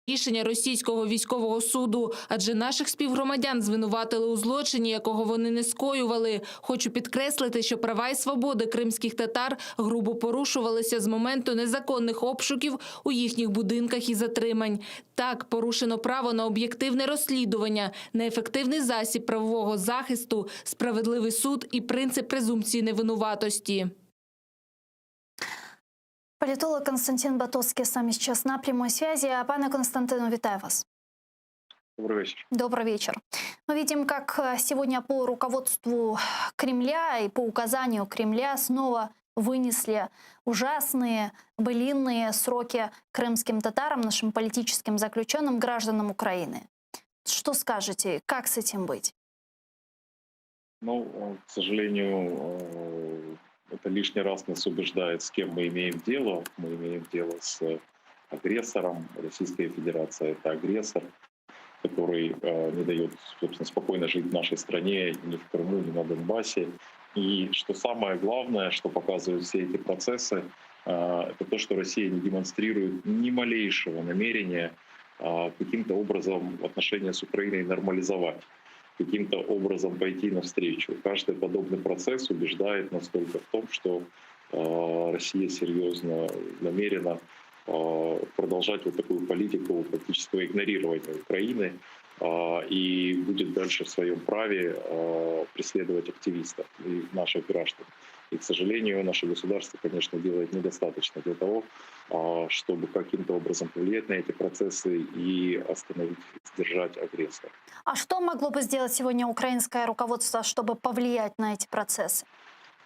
рішення російського військового суду, адже наших співгромадян звинуватили у злочині, якого вони не скоювали. Хочу підкреслити, що права і свободи кримських татар грубо порушувалися з моменту незаконних обшуків у їхніх будинках і затримань. Так, порушено право на об'єктивне розслідування, на ефективний засіб правового захисту, справедливий суд і принцип презумпції невинуватості. Політолог Константин Батоцький з нами сейчас на прямой связи. Пане Константину, вітаю вас. Добрый вечер. Добрый вечер. Мы видим, как сегодня по руководству Кремля и по указанию Кремля снова вынесли ужасные, былинные сроки крымским татарам, нашим политическим заключенным, гражданам Украины. Что скажете, как с этим быть? Ну, к сожалению, это лишний раз нас убеждает, с кем мы имеем дело. Мы имеем дело с агрессором. Российская Федерация – это агрессор, который не дает, собственно, спокойно жить в нашей стране ни в Крыму, ни на Донбассе. И что самое главное, что показывают все эти процессы, это то, что Россия не демонстрирует ни малейшего намерения каким-то образом отношения с Украиной нормализовать, каким-то образом пойти навстречу. Каждый подобный процесс убеждает нас только в том, что Россия серьезно намерена продолжать вот такую политику практического игнорирования Украины и будет дальше в своем праве преследовать активистов и наших граждан. И, к сожалению, наше государство, конечно, делает недостаточно для того, чтобы каким-то образом повлиять на эти процессы и остановить, сдержать агрессора. А что могло бы сделать сегодня украинское руководство, чтобы повлиять на эти процессы?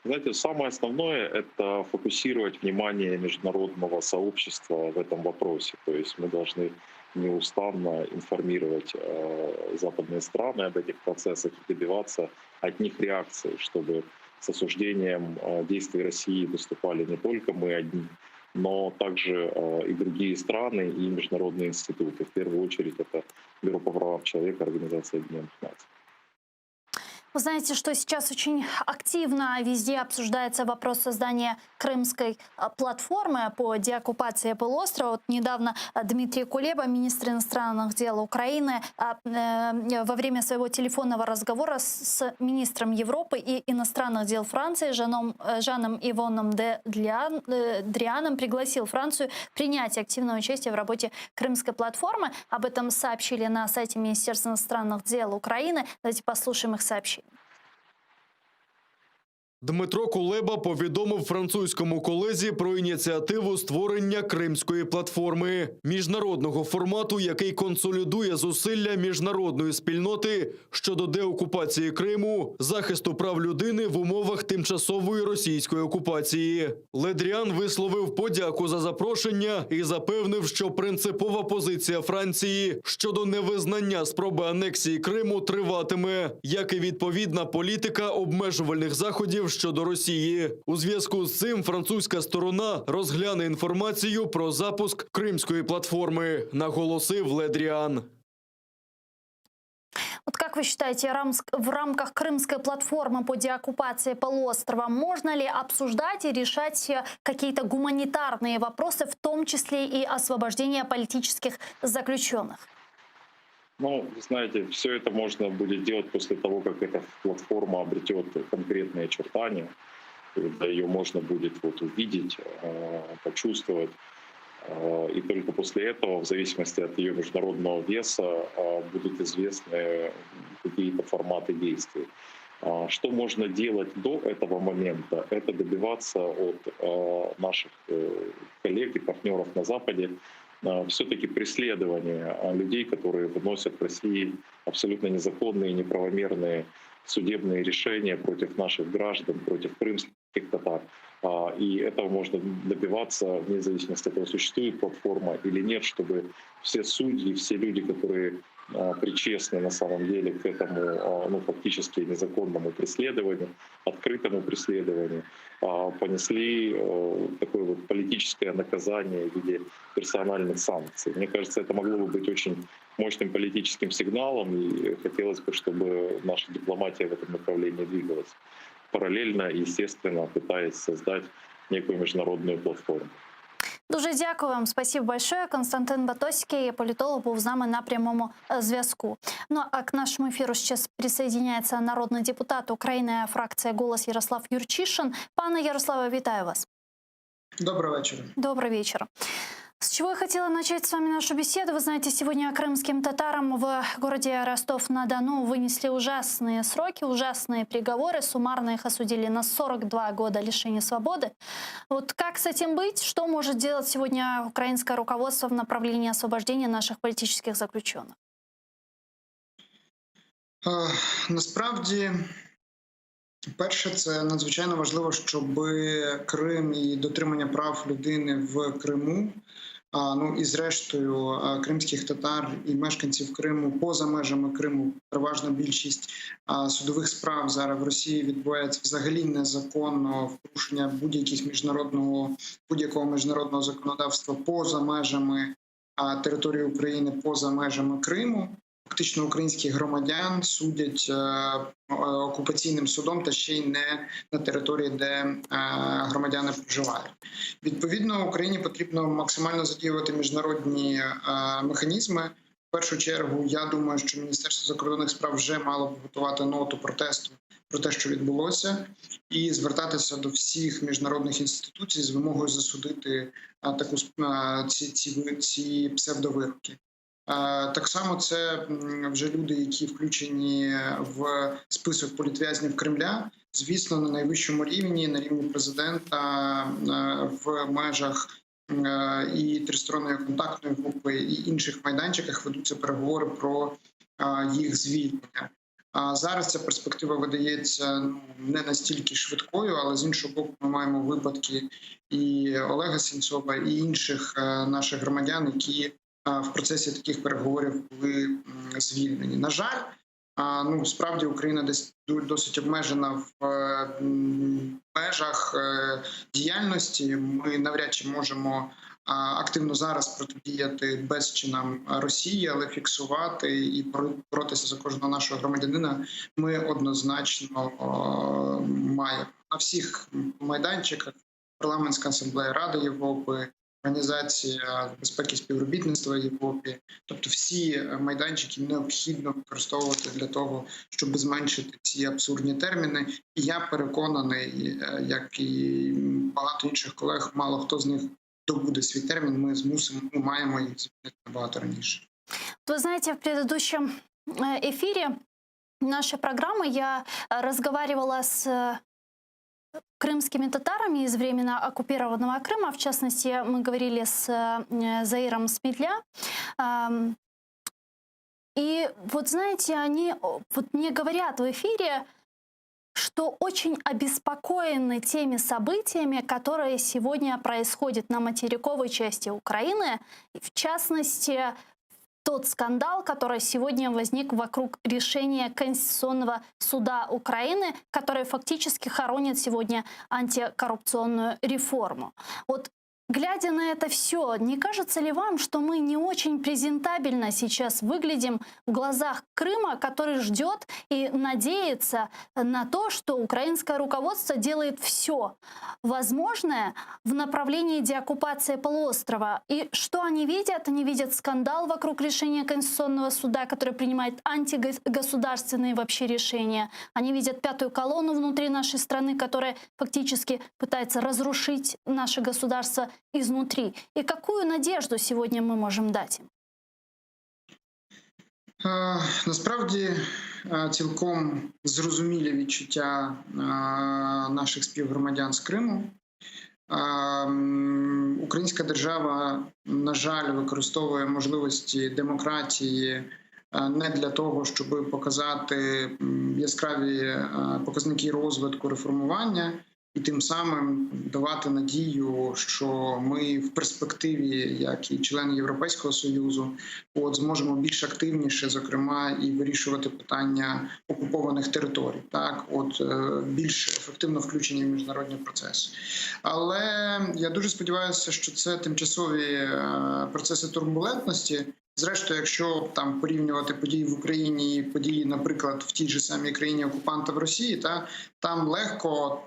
Знаете, самое основное — это фокусировать внимание международного сообщества в этом вопросе. То есть мы должны неустанно информировать западные страны об этих процессах и добиваться от них реакции, чтобы с осуждением действий России выступали не только мы одни, но также и другие страны, и международные институты. В первую очередь это Бюро по правам человека Организации Объединенных Наций. Вы знаете, что сейчас очень активно везде обсуждается вопрос создания крымской платформы по деоккупации полуострова. Вот недавно Дмитрий Кулеба, министр иностранных дел Украины, во время своего телефонного разговора с министром Европы и иностранных дел Франции Жаном-Ивоном де Дрианом пригласил Францию принять активное участие в работе крымской платформы. Об этом сообщили на сайте Министерства иностранных дел Украины. Давайте послушаем их сообщение. Дмитро Кулеба повідомив французькому колезі про ініціативу створення Кримської платформи – міжнародного формату, який консолідує зусилля міжнародної спільноти щодо деокупації Криму, захисту прав людини в умовах тимчасової російської окупації. Ледріан висловив подяку за запрошення і запевнив, що принципова позиція Франції щодо невизнання спроби анексії Криму триватиме, як і відповідна політика обмежувальних заходів щодо Росії. У зв'язку з цим французька сторона розгляне інформацію про запуск Кримської платформи, наголосив Ледріан. Вот как вы считаете, в рамках Крымской платформы по деоккупации полуострова можно ли обсуждать и решать какие-то гуманитарные вопросы, в том числе и освобождение политических заключенных? Ну, знаете, все это можно будет делать после того, как эта платформа обретет конкретные очертания, когда ее можно будет увидеть, почувствовать. И только после этого, в зависимости от ее международного веса, будут известны какие-то форматы действий. Что можно делать до этого момента? Это добиваться от наших коллег и партнеров на Западе все-таки преследование людей, которые выносят в России абсолютно незаконные, неправомерные судебные решения против наших граждан, против крымских татар. И этого можно добиваться вне зависимости от того, существует платформа или нет, чтобы все судьи, все люди, которые причастны на самом деле к этому фактически незаконному преследованию, открытому преследованию, понесли такое вот политическое наказание в виде персональных санкций. Мне кажется, это могло бы быть очень мощным политическим сигналом, и хотелось бы, чтобы наша дипломатия в этом направлении двигалась. Параллельно, естественно, пытаясь создать некую международную платформу. Дуже дякую вам, спасибо большое. Константин Батоський, політолог, був з нами на прямому зв'язку. Ну а к нашему эфиру сейчас присоединяется народный депутат України, фракція «Голос» Ярослав Юрчишин. Пане Ярославе, вітаю вас. Доброго вечера. Добрый вечер. С чего я хотела начать с вами нашу беседу? Вы знаете, сегодня крымским татарам в городе Ростов-на-Дону вынесли ужасные сроки, ужасные приговоры. Суммарно их осудили на 42 года лишения свободы. Вот как с этим быть? Что может делать сегодня украинское руководство в направлении освобождения наших политических заключенных? Насправді, перше, це надзвичайно важливо, щоб Крим і дотримання прав людини в Криму, ну і зрештою кримських татар і мешканців Криму поза межами Криму, переважна більшість судових справ зараз в Росії відбувається взагалі незаконно, в порушення будь-якого міжнародного законодавства поза межами території України, поза межами Криму. Фактично українських громадян судять окупаційним судом та ще й не на території, де громадяни проживають. Відповідно, Україні потрібно максимально задіювати міжнародні механізми. В першу чергу, я думаю, що Міністерство закордонних справ вже мало б готувати ноту протесту про те, що відбулося, і звертатися до всіх міжнародних інституцій з вимогою засудити ці псевдовироки. Так само це вже люди, які включені в список політв'язнів Кремля, звісно, на найвищому рівні, на рівні президента, в межах і тристоронньої контактної групи, і інших майданчиках ведуться переговори про їх звільнення. Зараз ця перспектива видається не настільки швидкою, але з іншого боку ми маємо випадки і Олега Сенцова, і інших наших громадян, які в процесі таких переговорів були звільнені. На жаль, справді Україна досить обмежена в межах діяльності. Ми навряд чи можемо активно зараз протидіяти безчинам Росії, але фіксувати і боротися за кожного нашого громадянина ми однозначно маємо. На всіх майданчиках Парламентська асамблея Ради Європи, Організація безпеки і співробітництва Європі, тобто всі майданчики необхідно використовувати для того, щоб зменшити ці абсурдні терміни. І я переконаний, як і багато інших колег, мало хто з них добуде свій термін, ми маємо їх звільнити набагато раніше. Вы знаете, в предыдущем эфире нашей программы я разговаривала с крымскими татарами из временно оккупированного Крыма. В частности, мы говорили с Заиром Смедля. И вот знаете, они мне говорят в эфире, что очень обеспокоены теми событиями, которые сегодня происходят на материковой части Украины. В частности, тот скандал, который сегодня возник вокруг решения Конституционного суда Украины, который фактически хоронит сегодня антикоррупционную реформу. Вот, глядя на это все, не кажется ли вам, что мы не очень презентабельно сейчас выглядим в глазах Крыма, который ждет и надеется на то, что украинское руководство делает все возможное в направлении деоккупации полуострова? И что они видят? Они видят скандал вокруг решения Конституционного суда, который принимает антигосударственные вообще решения. Они видят пятую колонну внутри нашей страны, которая фактически пытается разрушить наше государство изнутри. И какую надежду сегодня мы можем дать им? Насправді цілком зрозумілі відчуття наших співгромадян з Криму. Українська держава, на жаль, використовує можливості демократії не для того, щоб показати яскраві показники розвитку реформування, і тим самим давати надію, що ми в перспективі, як і члени Європейського Союзу, зможемо більш активніше, зокрема, і вирішувати питання окупованих територій, більш ефективно включені в міжнародні процеси. Але я дуже сподіваюся, що це тимчасові процеси турбулентності, Зрештою, якщо там порівнювати події в Україні і події, наприклад, в тій же самій країні окупанта в Росії, там легко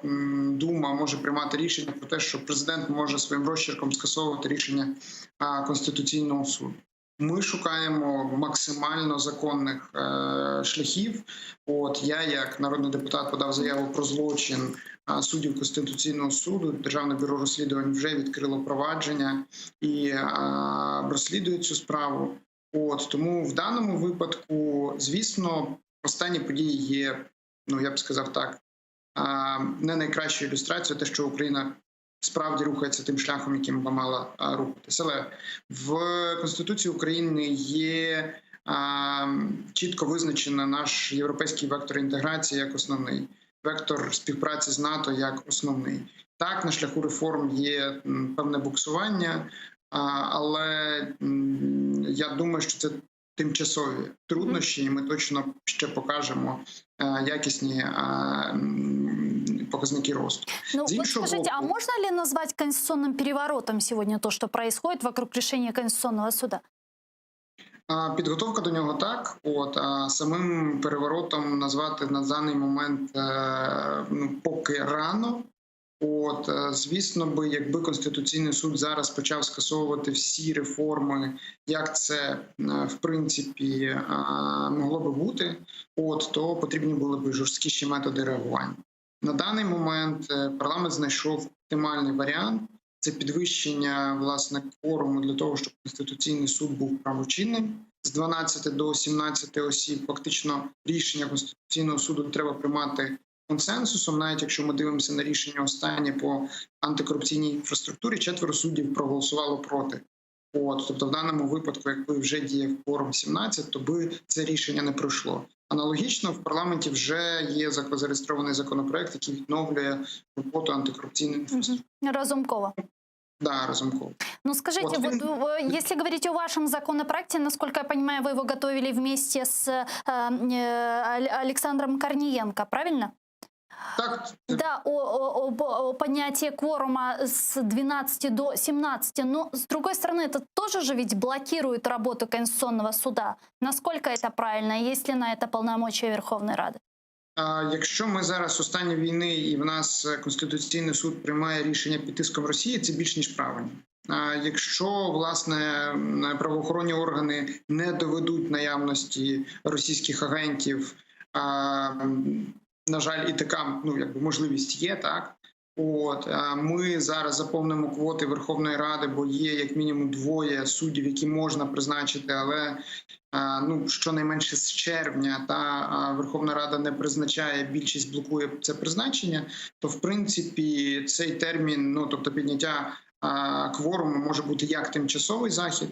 Дума може приймати рішення про те, що президент може своїм розчерком скасовувати рішення Конституційного суду. Ми шукаємо максимально законних шляхів. Я, як народний депутат, подав заяву про злочин суддів Конституційного суду. Державне бюро розслідувань вже відкрило провадження і розслідує цю справу. Тому в даному випадку, звісно, останні події є, я б сказав так, не найкращою ілюстрацією те, що Україна справді рухається тим шляхом, яким вона мала рухатися. Але в Конституції України є чітко визначено наш європейський вектор інтеграції як основний, вектор співпраці з НАТО як основний. Так, на шляху реформ є певне буксування, але я думаю, що це тимчасові труднощі, і ми точно ще покажемо якісні показники росту. Скажите, а можно ли назвать конституционным переворотом сегодня то, что происходит вокруг решения Конституционного суда? Підготовка до нього так, а самим переворотом назвати на даний момент поки рано. Звісно, якби Конституційний суд зараз почав скасовувати всі реформи, як це в принципі могло би бути, то потрібні були б жорсткіші методи реагування. На даний момент парламент знайшов оптимальний варіант. Це підвищення, власне, кворуму для того, щоб Конституційний суд був правочинним. З 12 до 17 осіб фактично рішення Конституційного суду треба приймати консенсусом, навіть якщо ми дивимося на рішення останнє по антикорупційній інфраструктурі, 4 суддів проголосувало проти. Тобто в даному випадку, якби вже діяв кворум 17, то би це рішення не пройшло. Аналогічно в парламенті вже є зареєстрований законопроект, який відновлює роботу антикорупційної інфраструктури. Разумкова. Да, Разумкова. Скажите, если говорить о вашем законопроекте, насколько я понимаю, вы его готовили вместе с Александром Корниенко, правильно? Так. Да, о поднятии кворума с 12 до 17. Но, с другой стороны, это тоже же ведь блокирует работу Конституционного суда. Насколько это правильно? Есть ли на это полномочия Верховной Рады? Якщо ми зараз у стані війни і в нас Конституційний суд приймає рішення під тиском Росії, це більш ніж правильно. Якщо, власне, правоохоронні органи не доведуть наявності російських агентів, на жаль, і така можливість є, так? Ми зараз заповнимо квоти Верховної Ради, бо є як мінімум 2 суддів, які можна призначити, але щонайменше з червня Верховна Рада не призначає, більшість блокує це призначення, то в принципі цей термін, тобто підняття кворуму може бути як тимчасовий захід,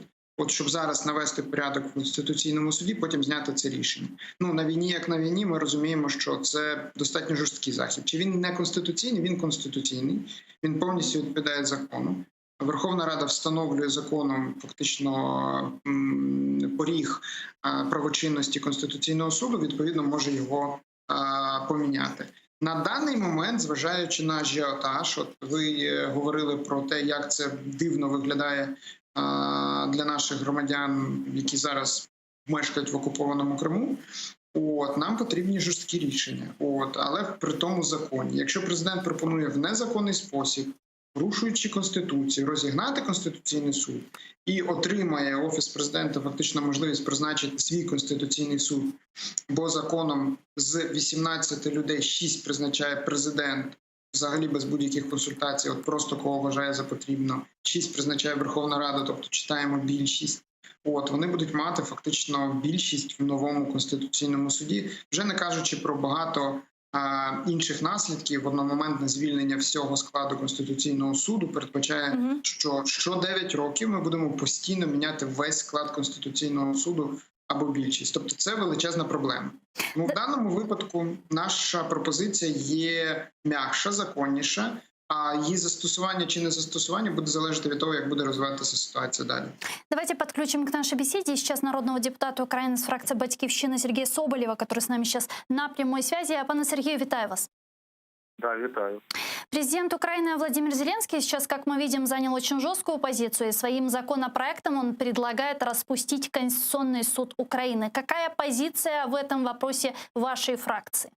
щоб зараз навести порядок в Конституційному суді, потім зняти це рішення. На війні, як на війні, ми розуміємо, що це достатньо жорсткий захід. Чи він не конституційний? Він конституційний. Він повністю відповідає закону. Верховна Рада встановлює законом фактично поріг правочинності Конституційного суду, відповідно, може його поміняти. На даний момент, зважаючи на ажіотаж, ви говорили про те, як це дивно виглядає для наших громадян, які зараз мешкають в окупованому Криму, нам потрібні жорсткі рішення. Але при тому законі. Якщо президент пропонує в незаконний спосіб, порушуючи Конституцію, розігнати Конституційний суд і отримає Офіс президента фактично можливість призначити свій Конституційний суд, бо законом з 18 людей 6 призначає президент, взагалі без будь-яких консультацій, просто кого вважає за потрібно, 6 призначає Верховна Рада, тобто читаємо більшість. Вони будуть мати фактично більшість в новому Конституційному суді, вже не кажучи про багато інших наслідків. Одномоментне звільнення всього складу Конституційного суду передбачає, що 9 років ми будемо постійно міняти весь склад Конституційного суду або більшість. Тобто це величезна проблема. В даному випадку наша пропозиція є м'якша, законніша, а її застосування чи не застосування буде залежати від того, як буде розвиватися ситуація далі. Давайте подключим к нашей беседе сейчас народного депутата Украины с фракции «Батьківщина» Сергея Соболева, который с нами сейчас на прямой связи. Пане Сергею, вітаю вас. Да, вітаю. Президент Украины Владимир Зеленский сейчас, как мы видим, занял очень жесткую позицию. И своим законопроектом он предлагает распустить Конституционный суд Украины. Какая позиция в этом вопросе вашей фракции?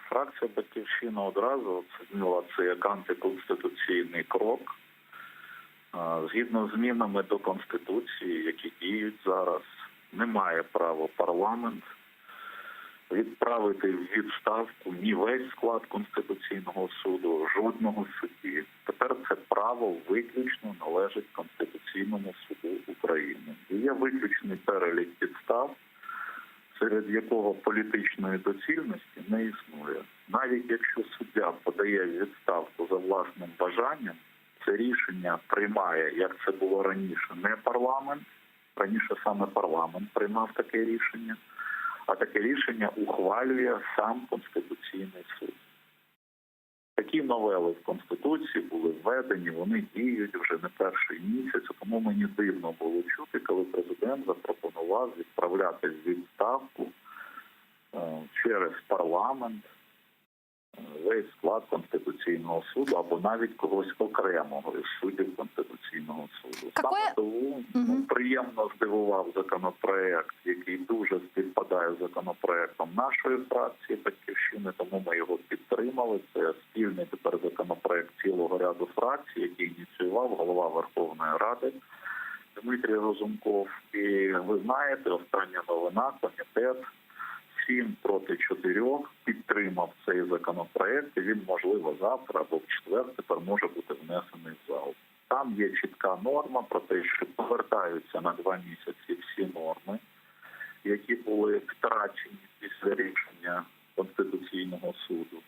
Фракція «Батьківщина» одразу оцінила це як антиконституційний крок. Згідно з змінами до Конституції, які діють зараз, не має права парламент відправити в відставку ні весь склад Конституційного суду, жодного судді. Тепер це право виключно належить Конституційному суду України. І є виключний перелік підстав, серед якого політичної доцільності не існує. Навіть якщо суддя подає відставку за власним бажанням, це рішення приймає, як це було раніше, не парламент. Раніше саме парламент приймав таке рішення, а таке рішення ухвалює сам Конституційний суд. Такі новели в Конституції були введені, вони діють вже не перший місяць, тому мені дивно було чути, коли президент запропонував відправляти в відставку через парламент весь склад Конституційного суду або навіть когось окремого із суддів Конституційного суду. Саме тому приємно здивував законопроект, який дуже співпадає з законопроектом нашої фракції «Батьківщини», тому ми його підтримали. Це спільний тепер законопроект цілого ряду фракцій, який ініціював голова Верховної Ради Дмитрій Разумков. І ви знаєте, остання новина, комітет 7 проти 4 підтримав цей законопроект, і він, можливо, завтра або в четвер тепер може бути внесений в зал. Там є чітка норма про те, що повертаються на 2 місяці всі норми, які були втрачені після рішення Конституційного суду.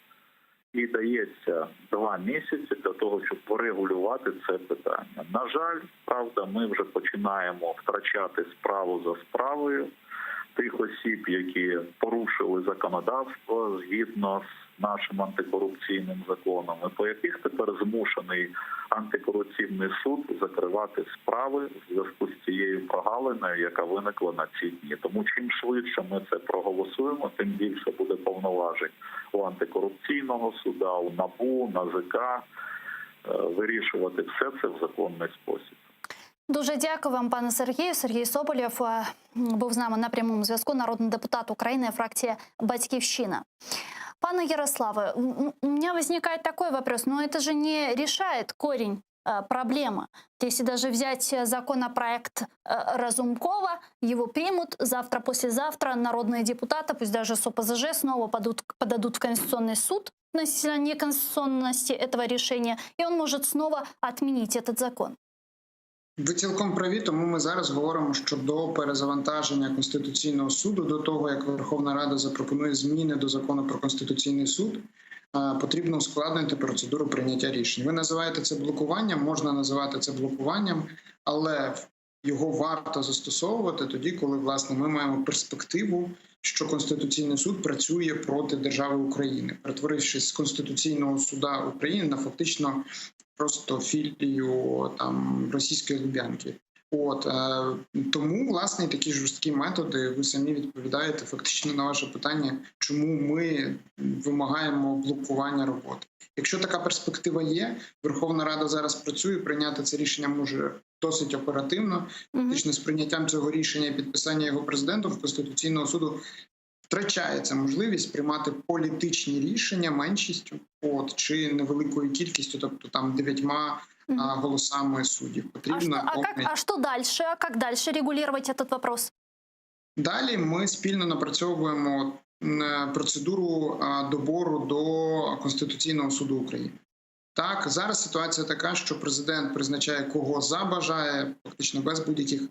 І дається 2 місяці для того, щоб порегулювати це питання. На жаль, правда, ми вже починаємо втрачати справу за справою тих осіб, які порушили законодавство згідно з нашим антикорупційним законом, і по яких тепер змушений антикорупційний суд закривати справи в зв'язку з цією прогалиною, яка виникла на ці дні. Тому чим швидше ми це проголосуємо, тим більше буде повноважень у антикорупційного суда, у НАБУ, НАЗК, вирішувати все це в законний спосіб. Дуже дякую вам, пане Сергію. Сергій Соболєв був з нами на прямому зв'язку, народний депутат України, фракція «Батьківщина». Пане Ярославе, у меня возникает такой вопрос, но это же не решает корень проблемы. Если даже взять законопроект Разумкова, его примут, завтра-послезавтра народные депутаты, пусть даже с ОПЗЖ, снова подадут в Конституционный суд относительно неконституционности этого решения, и он может снова отменить этот закон. Ви цілком праві, тому ми зараз говоримо щодо перезавантаження Конституційного суду, до того, як Верховна Рада запропонує зміни до Закону про Конституційний суд, потрібно ускладнити процедуру прийняття рішень. Ви називаєте це блокуванням, можна називати це блокуванням, але його варто застосовувати тоді, коли, власне, ми маємо перспективу, що Конституційний суд працює проти держави України, перетворившись з Конституційного суда України на фактично просто філію там російської Лубянки. Тому, власне, такі жорсткі методи, ви самі відповідаєте фактично на ваше питання, чому ми вимагаємо блокування роботи. Якщо така перспектива є, Верховна Рада зараз працює, прийняти це рішення може досить оперативно. Фактично з прийняттям цього рішення і підписання його президентом в Конституційного суду втрачається можливість приймати політичні рішення меншістю, чи невеликою кількістю, тобто там 9 голосами суддів. Потрібно А что дальше? А как дальше регулировать этот вопрос? Далі ми спільно напрацьовуємо процедуру добору до Конституційного суду України. Так, зараз ситуація така, що президент призначає кого забажає, фактично без будь-яких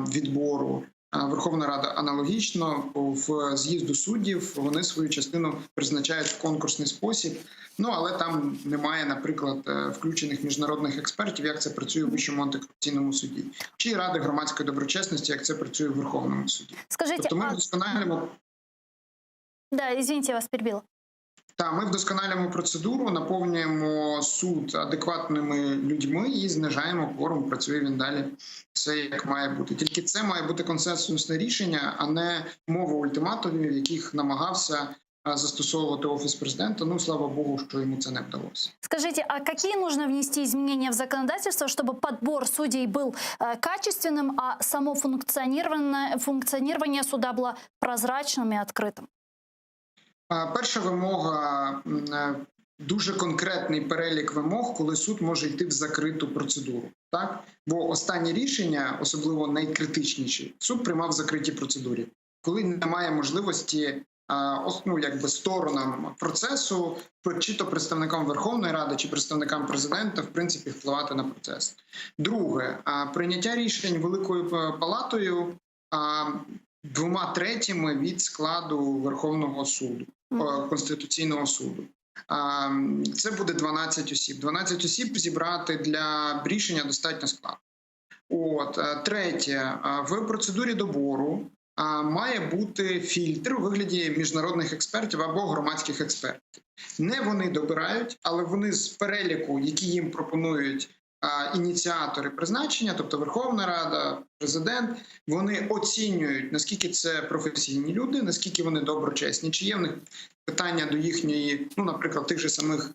відбору. Верховна Рада аналогічно в з'їзду суддів вони свою частину призначають в конкурсний спосіб. Але там немає, наприклад, включених міжнародних експертів, як це працює в Вищому антикорупційному суді, чи Ради громадської доброчесності, як це працює в Верховному суді. Скажіть, тобто ми вдосконалюємо... Да, извините, я вас перебила. Так, ми вдосконалюємо процедуру, наповнюємо суд адекватними людьми і знижаємо кворум, працює він далі. Все як має бути. Тільки це має бути консенсусне рішення, а не мова ультиматумів, яких намагався застосовувати Офіс президента. Ну, слава Богу, що йому це не вдалося. Скажите, а какие нужно внести изменения в законодательство, чтобы подбор судей был качественным, а само функционирование суда было прозрачным и открытым? Перша вимога – дуже конкретний перелік вимог, коли суд може йти в закриту процедуру. Так? Бо останні рішення, особливо найкритичніші, суд приймав в закритій процедурі, коли немає можливості сторонам процесу, чи то представникам Верховної Ради, чи представникам президента, в принципі, впливати на процес. Друге, прийняття рішень Великою Палатою 2/3 від складу Верховного суду, Конституційного суду. Це буде 12 осіб. 12 осіб зібрати для рішення достатньо складно. Третє, в процедурі добору має бути фільтр у вигляді міжнародних експертів або громадських експертів. Не вони добирають, але вони з переліку, які їм пропонують ініціатори призначення, тобто Верховна Рада, президент, вони оцінюють, наскільки це професійні люди, наскільки вони доброчесні, чи є в них питання до їхньої, наприклад, тих же самих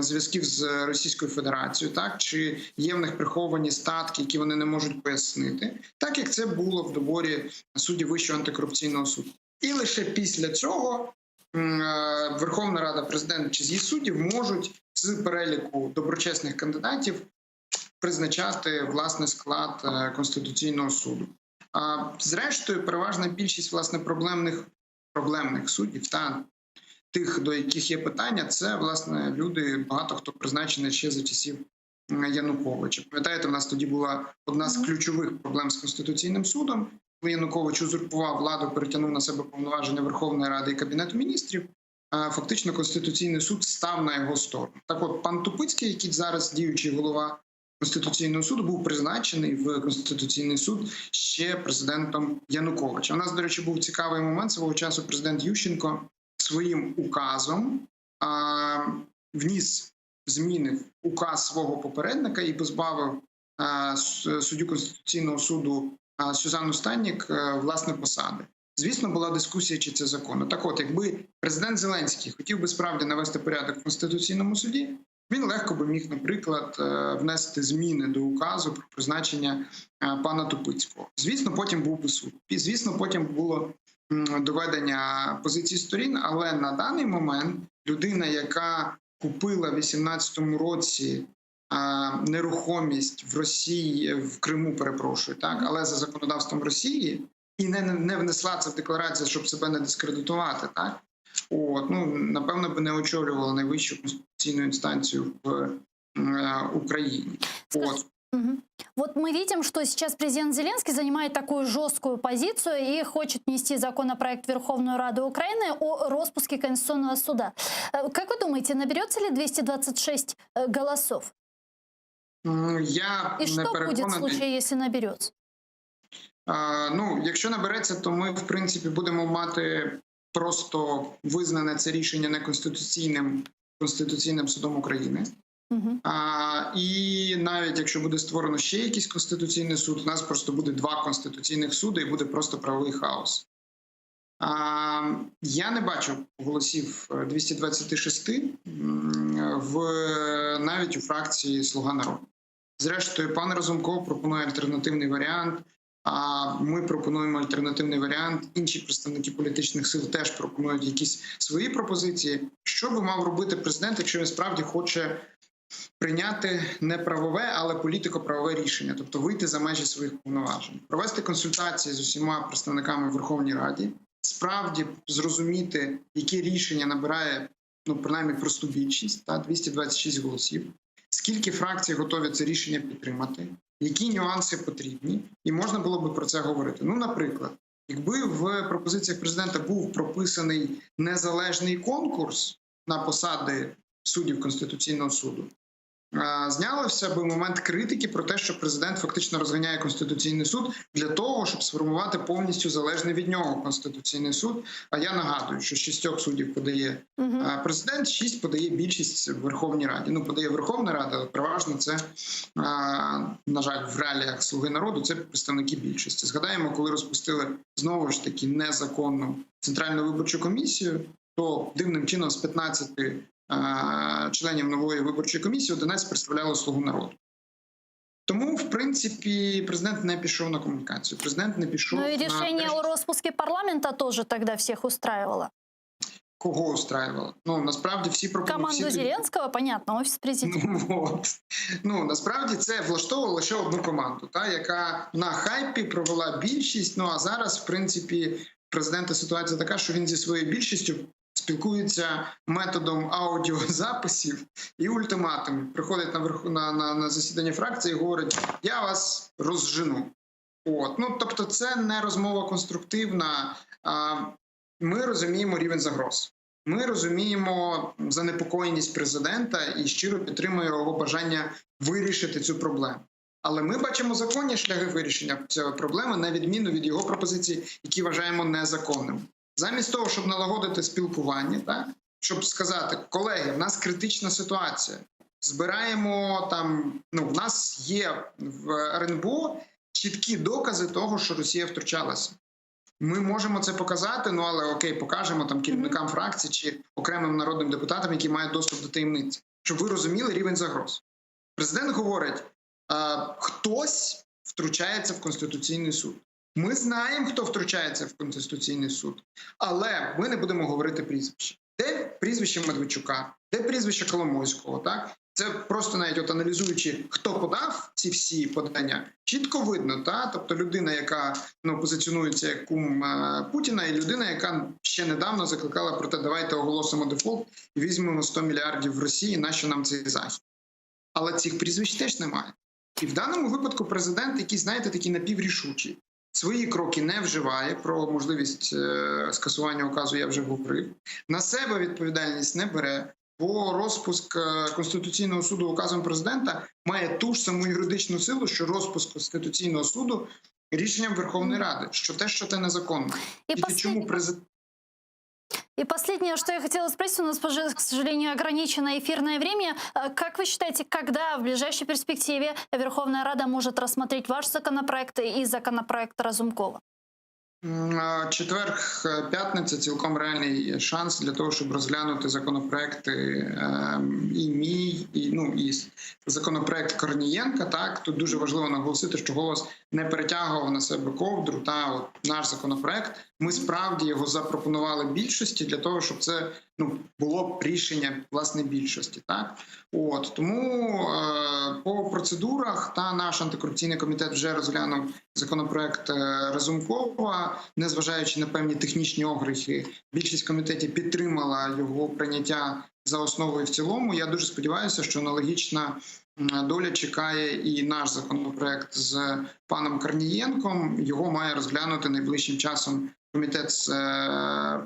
зв'язків з Російською Федерацією, так, чи є в них приховані статки, які вони не можуть пояснити, так як це було в доборі суддів Вищого антикорупційного суду. І лише після цього Верховна Рада, президент чи з'їзд суддів можуть з переліку доброчесних кандидатів призначати власне склад Конституційного суду. Зрештою, переважна більшість власне проблемних суддів та тих, до яких є питання, це власне люди, багато хто призначений ще за часів Януковича. Пам'ятаєте, в нас тоді була одна з ключових проблем з Конституційним судом, коли Янукович узурпував владу, перетягнув на себе повноваження Верховної Ради і Кабінету міністрів. Фактично Конституційний суд став на його сторону. Так от, пан Тупицький, який зараз діючий голова Конституційного суду, був призначений в Конституційний суд ще президентом Януковича. У нас, до речі, був цікавий момент. Свого часу президент Ющенко своїм указом вніс зміни в указ свого попередника і позбавив суддю Конституційного суду Сюзанну Станнік власне посади. Звісно, була дискусія, чи це законно. Так от, якби президент Зеленський хотів би справді навести порядок в Конституційному суді, він легко би міг, наприклад, внести зміни до указу про призначення пана Тупицького. Звісно, потім був би суд. І, звісно, потім було доведення позицій сторін, але на даний момент людина, яка купила в 2018 році нерухомість в Росії, в Криму, перепрошую, так, але за законодавством Росії, і не внесла це в декларацію, щоб себе не дискредитувати, так, напевно, би не очолювала найвищу конституційну інстанцію в Україні. Вот мы видим, что сейчас президент Зеленский занимает такую жесткую позицию и хочет внести законопроект в Верховную Раду Украины о распуске Конституционного суда. Как вы думаете, наберется ли 226 голосов? Я и что будет в случае, если наберется? Якщо набереться, то ми, в принципі, будемо мати просто визнане це рішення неконституційним Конституційним судом України. І навіть якщо буде створено ще якийсь Конституційний суд, у нас просто буде 2 конституційних суди і буде просто правовий хаос. Я не бачу голосів 226 навіть у фракції «Слуга народу». Зрештою, пан Разумков пропонує альтернативний варіант, ми пропонуємо альтернативний варіант, інші представники політичних сил теж пропонують якісь свої пропозиції. Що би мав робити президент, якщо він справді хоче прийняти не правове, але політико-правове рішення, тобто вийти за межі своїх повноважень, провести консультації з усіма представниками в Верховній Раді, справді зрозуміти, які рішення набирає, принаймні, просту більшість, 226 голосів, скільки фракцій готові це рішення підтримати, які нюанси потрібні, і можна було би про це говорити. Наприклад, якби в пропозиціях президента був прописаний незалежний конкурс на посади суддів Конституційного суду, знялося би момент критики про те, що президент фактично розганяє Конституційний суд для того, щоб сформувати повністю залежний від нього Конституційний суд. А я нагадую, що 6 суддів подає президент, 6 подає більшість в Верховній Раді. Подає Верховна Рада, але переважно це, на жаль, в реаліях «Слуги народу» це представники більшості. Згадаємо, коли розпустили знову ж таки незаконну Центральну виборчу комісію, то дивним чином з 15 членів нової виборчої комісії 11 представляло «Слугу народу». Тому, в принципі, президент не пішов на комунікацію. Президент не пішов Ну и на решение те, о распуске парламента тоже тогда всех устраивало. кого устраювало. Ну, насправді всі Команду Зеленского, понятно, офис президента. Насправді це влаштовувало лише одну команду, яка на хайпі провела більшість. Ну а зараз, в принципі, в президента ситуація така, що він зі своєю більшістю спілкується методом аудіозаписів і ультиматумів. Приходить на засідання фракції і говорить: я вас розжену. Тобто це не розмова конструктивна. Ми розуміємо рівень загроз. Ми розуміємо занепокоєність президента і щиро підтримуємо його бажання вирішити цю проблему. Але ми бачимо законні шляхи вирішення цієї проблеми, на відміну від його пропозицій, які вважаємо незаконними. Замість того, щоб налагодити спілкування, щоб сказати: колеги, в нас критична ситуація, збираємо в нас є в РНБО чіткі докази того, що Росія втручалася. Ми можемо це показати, але окей, покажемо керівникам фракцій чи окремим народним депутатам, які мають доступ до таємниці, щоб ви розуміли рівень загроз. Президент говорить: хтось втручається в Конституційний суд. Ми знаємо, хто втручається в Конституційний суд, але ми не будемо говорити прізвище. Де прізвище Медведчука, де прізвище Коломойського, Це просто навіть аналізуючи, хто подав ці всі подання, чітко видно, тобто людина, яка позиціонується як кум Путіна, і людина, яка ще недавно закликала про те: давайте оголосимо дефолт і візьмемо 100 мільярдів в Росії, нащо нам цей захід. Але цих прізвищ теж немає. І в даному випадку президент, який, знаєте, такий напіврішучий, свої кроки не вживає, про можливість скасування указу я вже говорив, на себе відповідальність не бере, бо розпуск Конституційного суду указом президента має ту ж саму юридичну силу, що розпуск Конституційного суду рішенням Верховної Ради, що те незаконно. Чому президент... И последнее, что я хотела спросить, у нас, к сожалению, ограниченное эфирное время. Как вы считаете, когда в ближайшей перспективе Верховная Рада может рассмотреть ваш законопроект и законопроект Разумкова? Четвер, п'ятниця – цілком реальний шанс для того, щоб розглянути законопроекти і мій, і законопроект Корнієнка. Тут дуже важливо наголосити, що «Голос» не перетягував на себе ковдру. Наш законопроект, ми справді його запропонували більшості для того, щоб це було б рішення власне більшості. Тому по процедурах наш антикорупційний комітет вже розглянув законопроект Разумкова, незважаючи на певні технічні огрехи. Більшість комітетів підтримала його прийняття за основу і в цілому. Я дуже сподіваюся, що аналогічна доля чекає і наш законопроект з паном Корнієнком. Його має розглянути найближчим часом Комітет з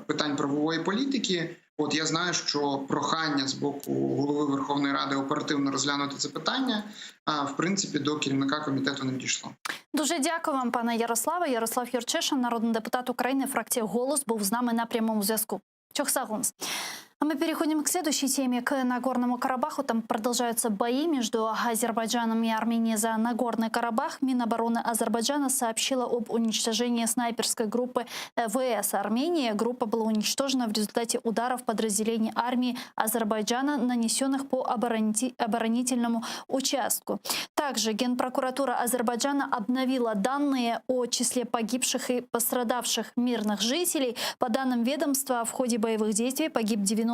питань правової політики. Я знаю, що прохання з боку голови Верховної Ради оперативно розглянути це питання, в принципі, до керівника комітету не дійшло. Дуже дякую вам, пане Ярославе. Ярослав Юрчишин, народний депутат України, фракція «Голос», був з нами на прямому зв'язку. Чохсагунс. А мы переходим к следующей теме, к Нагорному Карабаху. Там продолжаются бои между Азербайджаном и Арменией за Нагорный Карабах. Минобороны Азербайджана сообщила об уничтожении снайперской группы ВС Армении. Группа была уничтожена в результате ударов подразделений армии Азербайджана, нанесенных по оборонительному участку. Также Генпрокуратура Азербайджана обновила данные о числе погибших и пострадавших мирных жителей. По данным ведомства, в ходе боевых действий погиб 91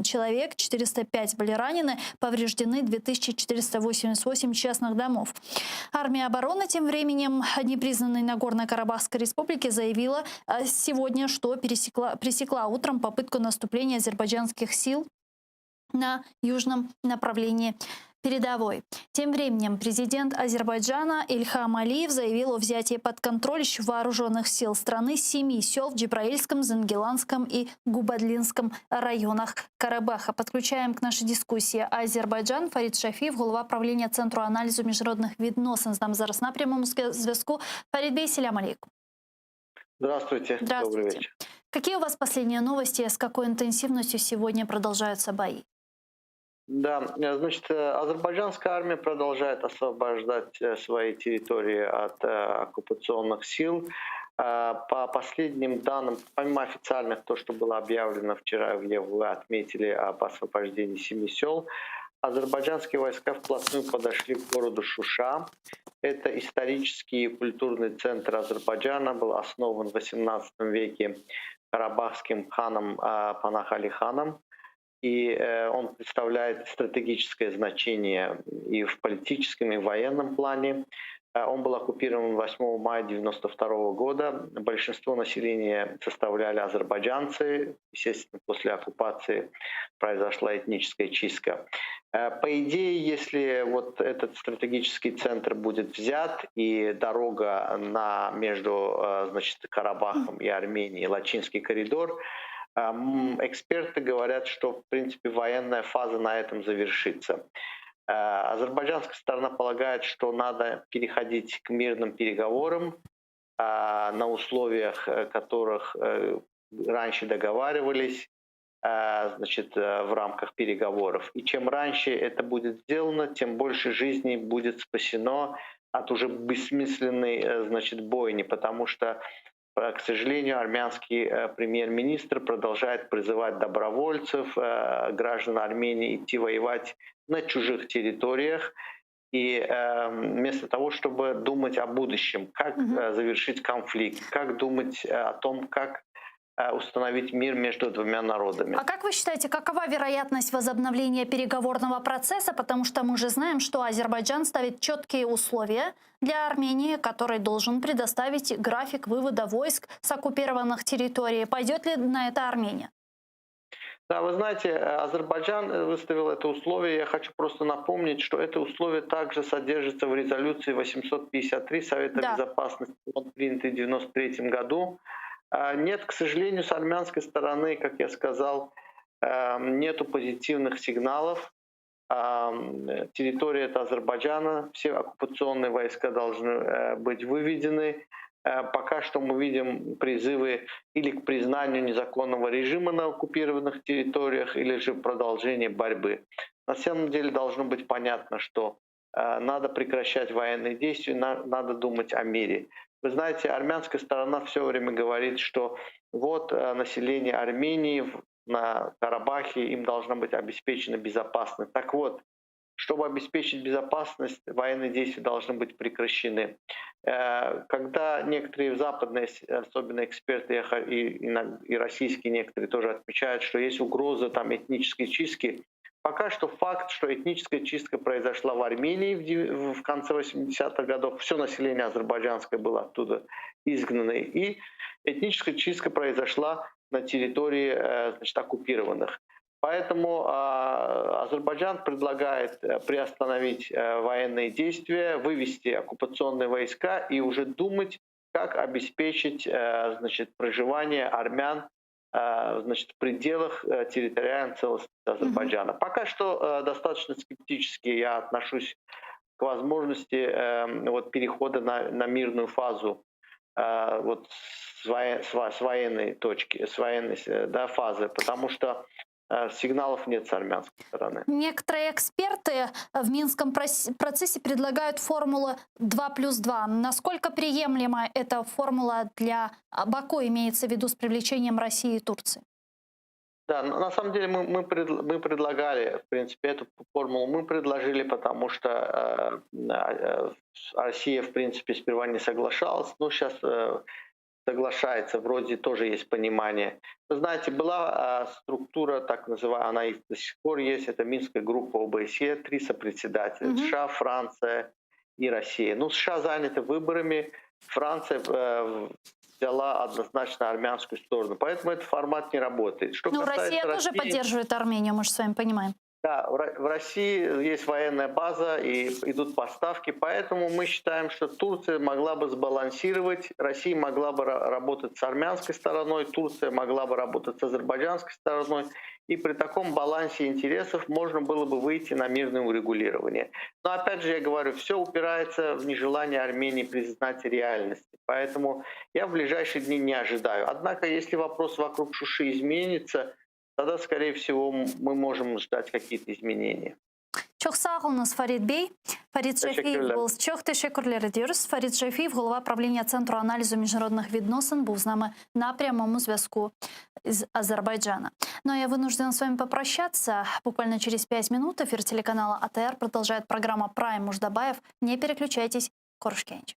человек, 405 были ранены, повреждены 2488 частных домов. Армия обороны тем временем непризнанной Нагорно-Карабахской республики заявила сегодня, что пресекла утром попытку наступления азербайджанских сил на южном направлении передовой. Тем временем президент Азербайджана Ильхам Алиев заявил о взятии под контроль вооруженных сил страны 7 сел в Джибраильском, Зангеланском и Губадлинском районах Карабаха. Подключаем к нашей дискуссии Азербайджан. Фарид Шафиев, голова правления Центру анализу международных відносин, з нами зараз на прямому зв'язку. Фарид Бей, селям алейкум. Здравствуйте. Здравствуйте. Добрый вечер. Какие у вас последние новости? С какой интенсивностью сегодня продолжаются бои? Да, значит, азербайджанская армия продолжает освобождать свои территории от оккупационных сил. По последним данным, помимо официальных, то, что было объявлено вчера, где вы отметили об освобождении 7 сел, азербайджанские войска вплотную подошли к городу Шуша. Это исторический и культурный центр Азербайджана, был основан в XVIII веке карабахским ханом Панах Али ханом. И он представляет стратегическое значение и в политическом, и в военном плане. Он был оккупирован 8 мая 1992 года. Большинство населения составляли азербайджанцы. Естественно, после оккупации произошла этническая чистка. По идее, если вот этот стратегический центр будет взят и дорога между значит, Карабахом и Арменией, Лачинский коридор, эксперты говорят, что в принципе военная фаза на этом завершится. Азербайджанская сторона полагает, что надо переходить к мирным переговорам на условиях, которых раньше договаривались, значит, в рамках переговоров. И чем раньше это будет сделано, тем больше жизней будет спасено от уже бессмысленной, значит, бойни, потому что, к сожалению, армянский премьер-министр продолжает призывать добровольцев, граждан Армении идти воевать на чужих территориях. И вместо того, чтобы думать о будущем, как завершить конфликт, как думать о том, как установить мир между двумя народами. А как вы считаете, какова вероятность возобновления переговорного процесса? Потому что мы же знаем, что Азербайджан ставит четкие условия для Армении, который должен предоставить график вывода войск с оккупированных территорий. Пойдет ли на это Армения? Да, вы знаете, Азербайджан выставил это условие. Я хочу просто напомнить, что это условие также содержится в резолюции 853 Совета Безопасности, принятой в 1993 году. Нет, к сожалению, с армянской стороны, как я сказал, нету позитивных сигналов. Территория это Азербайджана, все оккупационные войска должны быть выведены. Пока что мы видим призывы или к признанию незаконного режима на оккупированных территориях, или же продолжение борьбы. На самом деле должно быть понятно, что надо прекращать военные действия, надо думать о мире. Вы знаете, армянская сторона все время говорит, что вот население Армении на Карабахе, им должна быть обеспечена безопасность. Так вот, чтобы обеспечить безопасность, военные действия должны быть прекращены. Когда некоторые западные, особенно эксперты и российские некоторые тоже отмечают, что есть угроза там, этнической чистки, пока что факт, что этническая чистка произошла в Армении в конце 80-х годов, все население азербайджанское было оттуда изгнано, и этническая чистка произошла на территории, значит, оккупированных. Поэтому Азербайджан предлагает приостановить военные действия, вывести оккупационные войска и уже думать, как обеспечить, значит, проживание армян, значит, в пределах территориальной целостности Азербайджана. Пока что достаточно скептически я отношусь к возможности вот, перехода на мирную фазу вот, с военной точки, с военной, да, фазы, потому что сигналов нет с армянской стороны. Некоторые эксперты в Минском процессе предлагают формулу 2+2. Насколько приемлема эта формула для Баку, имеется в виду с привлечением России и Турции? Да, на самом деле мы предлагали, в принципе, эту формулу мы предложили, потому что Россия, в принципе, сперва не соглашалась, но сейчас соглашается, вроде тоже есть понимание. Вы знаете, была структура, так называемая, она и до сих пор есть, это Минская группа ОБСЕ, 3 сопредседателя, США, Франция и Россия. Ну, США заняты выборами, Франция взяла однозначно армянскую сторону, поэтому этот формат не работает. Что касается Россия тоже поддерживает Армению, мы же с вами понимаем. Да, в России есть военная база и идут поставки, поэтому мы считаем, что Турция могла бы сбалансировать, Россия могла бы работать с армянской стороной, Турция могла бы работать с азербайджанской стороной, и при таком балансе интересов можно было бы выйти на мирное урегулирование. Но опять же, я говорю, все упирается в нежелание Армении признать реальность, поэтому я в ближайшие дни не ожидаю. Однако, если вопрос вокруг Шуши изменится, тогда, скорее всего, мы можем ждать какие-то изменения. Çok sağ olunuz Farid Bey. Farid Teşekkürler. Çok teşekkürler ediyoruz. Farid Шафиев, голова правління Центру аналізу міжнародних відносин, був з нами на прямому зв'язку из Азербайджана. Ну а я вынуждена с вами попрощаться. Буквально через 5 минут эфир телеканала АТР продолжает программа «Прайм Муждабаев». Не переключайтесь. Корушкевич.